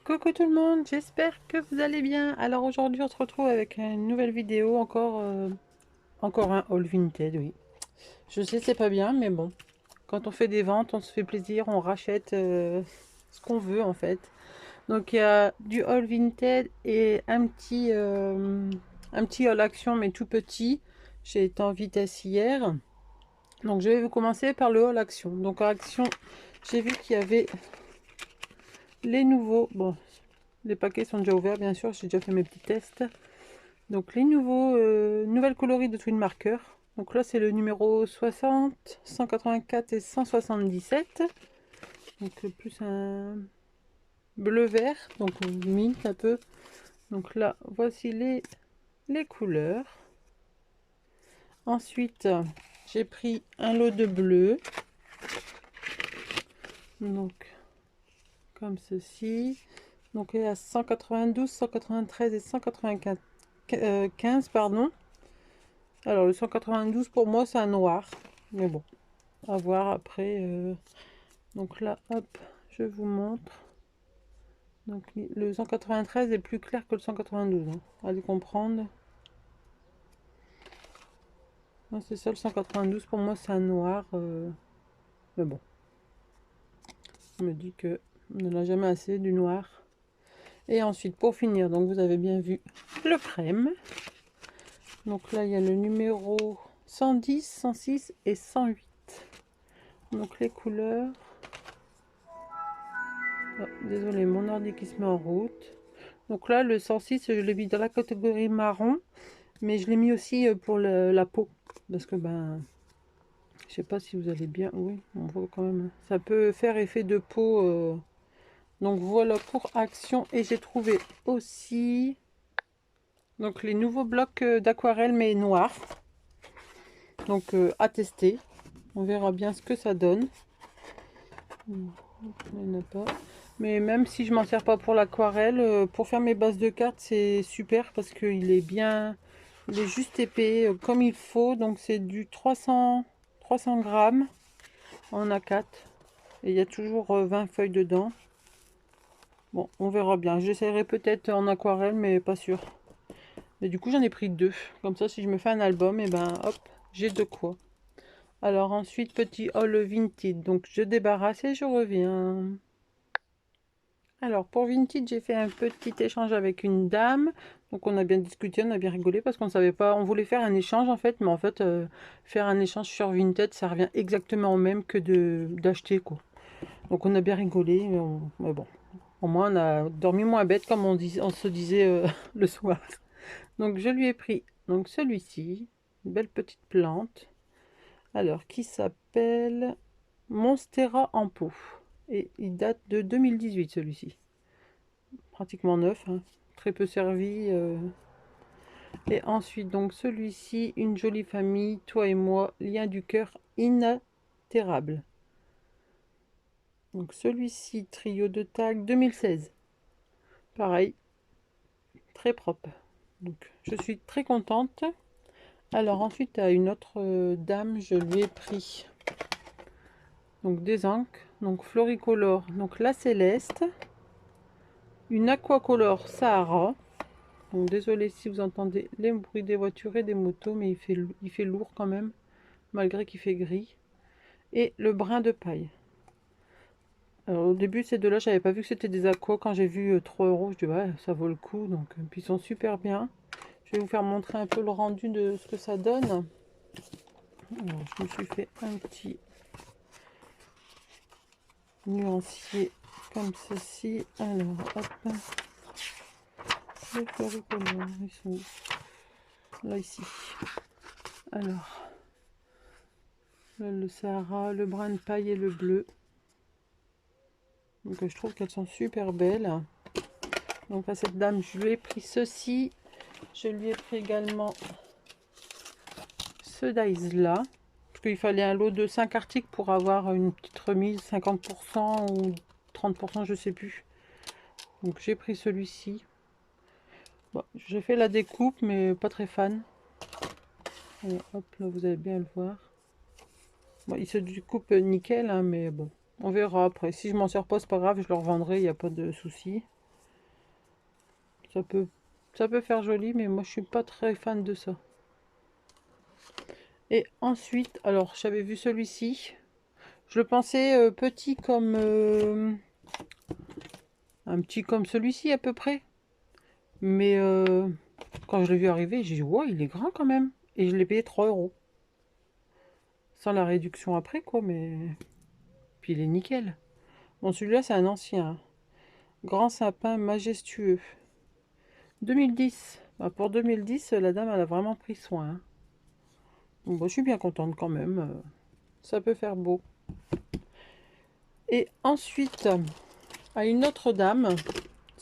Coucou tout le monde, j'espère que vous allez bien. Alors aujourd'hui on se retrouve avec une nouvelle vidéo, encore un haul Vinted, oui. Je sais c'est pas bien mais bon, quand on fait des ventes on se fait plaisir, on rachète ce qu'on veut en fait. Donc il y a du haul Vinted et un petit haul action mais tout petit. J'ai été en vitesse hier. Donc je vais vous commencer par le haul action. Donc en action j'ai vu qu'il y avait les nouveaux, bon, les paquets sont déjà ouverts, bien sûr, j'ai déjà fait mes petits tests. Donc les nouvelles coloris de Twin Marker. Donc là c'est le numéro 60, 184 et 177. Donc plus un bleu vert, donc mint un peu. Donc là voici les couleurs. Ensuite j'ai pris un lot de bleu. Donc comme ceci. Donc il y a 192, 193 et 195 pardon. Alors le 192 pour moi c'est un noir, mais bon, à voir après. Donc là, hop, je vous montre. Donc le 193 est plus clair que le 192, hein. Allez comprendre. C'est ça le 192, pour moi c'est un noir, mais bon, on me dit que on n'en a jamais assez du noir. Et ensuite pour finir, donc vous avez bien vu le crème. Donc là il y a le numéro 110, 106 et 108. Donc les couleurs. Oh, désolé, mon ordi qui se met en route. Donc là, le 106, je l'ai mis dans la catégorie marron, mais je l'ai mis aussi pour la peau. Parce que, ben, je sais pas si vous allez bien. Oui, on voit quand même. Ça peut faire effet de peau. Donc voilà pour Action. Et j'ai trouvé aussi donc les nouveaux blocs d'aquarelle, mais noirs. Donc à tester. On verra bien ce que ça donne. Il n'y en a pas. Mais même si je m'en sers pas pour l'aquarelle, pour faire mes bases de cartes, c'est super parce qu'il est bien, il est juste épais comme il faut. Donc c'est du 300 grammes en A4 et il y a toujours 20 feuilles dedans. Bon, on verra bien. J'essaierai peut-être en aquarelle, mais pas sûr. Mais du coup, j'en ai pris deux. Comme ça, si je me fais un album, et ben hop, j'ai de quoi. Alors ensuite, petit haul vintage. Donc je débarrasse et je reviens. Alors pour Vintage, j'ai fait un petit échange avec une dame. Donc on a bien discuté, on a bien rigolé parce qu'on savait pas, on voulait faire un échange en fait, mais en fait faire un échange sur Vinted, ça revient exactement au même que de d'acheter quoi. Donc on a bien rigolé, mais bon, au moins on a dormi moins bête comme on se disait le soir. Donc je lui ai pris donc celui-ci, une belle petite plante. Alors qui s'appelle Monstera en pot et il date de 2018 celui-ci. Pratiquement neuf, hein. Très peu servi. Et ensuite, donc celui-ci, une jolie famille, toi et moi, lien du cœur inaltérable. Donc celui-ci, trio de tag 2016. Pareil, très propre. Donc je suis très contente. Alors ensuite, à une autre dame, je lui ai pris donc des encres, donc Floricolor, donc la Céleste, une Aquacolor Sahara. Donc désolé si vous entendez les bruits des voitures et des motos, mais il fait lourd quand même, malgré qu'il fait gris. Et le brin de paille. Alors au début ces deux-là, j'avais pas vu que c'était des aquas. Quand j'ai vu 3 euros, je dis ouais, ça vaut le coup. Donc puis ils sont super bien. Je vais vous faire montrer un peu le rendu de ce que ça donne. Alors, je me suis fait un petit nuancier comme ceci. Alors hop, les floricolores, ils sont où? Là ici. Alors là, le Sahara, le brun de paille et le bleu. Donc je trouve qu'elles sont super belles. Donc à cette dame, je lui ai pris ceci. Je lui ai pris également ce dice là. Parce qu'il fallait un lot de 5 articles pour avoir une petite remise, 50% ou 30%, je sais plus. Donc j'ai pris celui-ci. Bon, j'ai fait la découpe, mais pas très fan. Alors, hop, là vous allez bien le voir. Bon, il se découpe nickel, hein, mais bon, on verra après. Si je m'en sers pas, c'est pas grave, je le revendrai, il n'y a pas de souci. Ça peut faire joli, mais moi je suis pas très fan de ça. Et ensuite, alors j'avais vu celui-ci. Je le pensais petit comme un petit comme celui-ci à peu près. Mais quand je l'ai vu arriver, j'ai dit ouais, il est grand quand même. Et je l'ai payé 3 euros. Sans la réduction après quoi, mais puis il est nickel. Bon, celui-là c'est un ancien, hein. Grand sapin majestueux. 2010. Bah, pour 2010, la dame elle a vraiment pris soin, hein. Bon, bah, je suis bien contente quand même. Ça peut faire beau. Et ensuite, à une autre dame,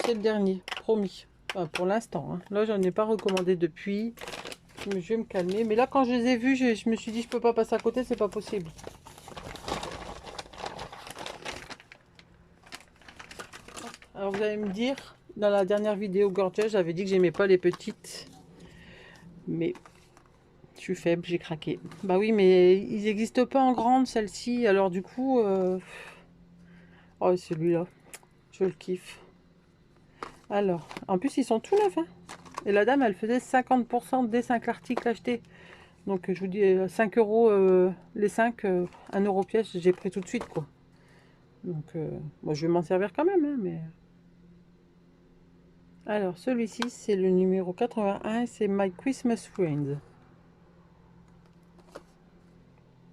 c'est le dernier, promis. Enfin, pour l'instant, hein. Là, j'en ai pas recommandé depuis. Mais je vais me calmer. Mais là, quand je les ai vus, je me suis dit, je peux pas passer à côté, c'est pas possible. Alors, vous allez me dire, dans la dernière vidéo Gorgeous, j'avais dit que j'aimais pas les petites. Mais je suis faible, j'ai craqué. Bah oui, mais ils n'existent pas en grande, celle-ci. Alors, du coup, oh, celui-là, je le kiffe. Alors, en plus, ils sont tout neufs, hein. Et la dame, elle faisait 50% des 5 articles achetés. Donc, je vous dis, 5 euros les 5, 1 euro pièce, j'ai pris tout de suite, quoi. Donc, moi, je vais m'en servir quand même, hein, mais... Alors, celui-ci, c'est le numéro 81, c'est My Christmas Friend.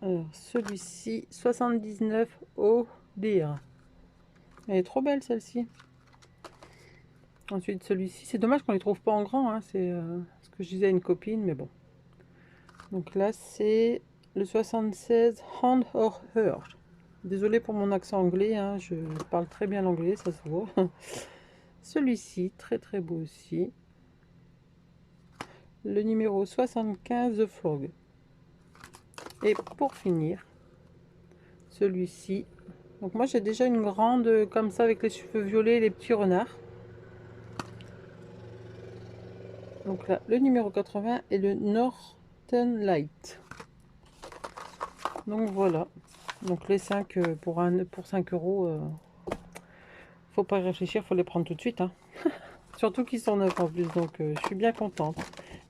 Alors, celui-ci, 79, oh, dear. Elle est trop belle, celle-ci. Ensuite, celui-ci, c'est dommage qu'on les trouve pas en grand, hein, c'est ce que je disais à une copine, mais bon. Donc là, c'est le 76 Hand or Heart. Désolée pour mon accent anglais, hein, je parle très bien l'anglais, ça se voit. Celui-ci, très très beau aussi. Le numéro 75, The Frog. Et pour finir, celui-ci. Donc moi j'ai déjà une grande comme ça avec les cheveux violets et les petits renards. Donc là, le numéro 80 est le Northern Light. Donc voilà. Donc les 5 pour 5 euros, faut pas y réfléchir, faut les prendre tout de suite, hein. Surtout qu'ils sont neufs en plus, donc je suis bien contente.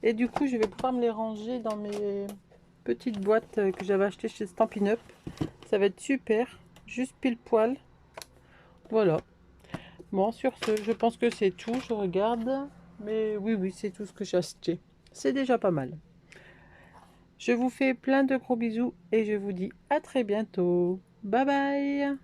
Et du coup, je vais pouvoir me les ranger dans mes petites boîtes que j'avais achetées chez Stampin' Up. Ça va être super, juste pile poil. Voilà. Bon, sur ce, je pense que c'est tout. Je regarde. Mais oui, oui, c'est tout ce que j'ai acheté. C'est déjà pas mal. Je vous fais plein de gros bisous et je vous dis à très bientôt. Bye bye!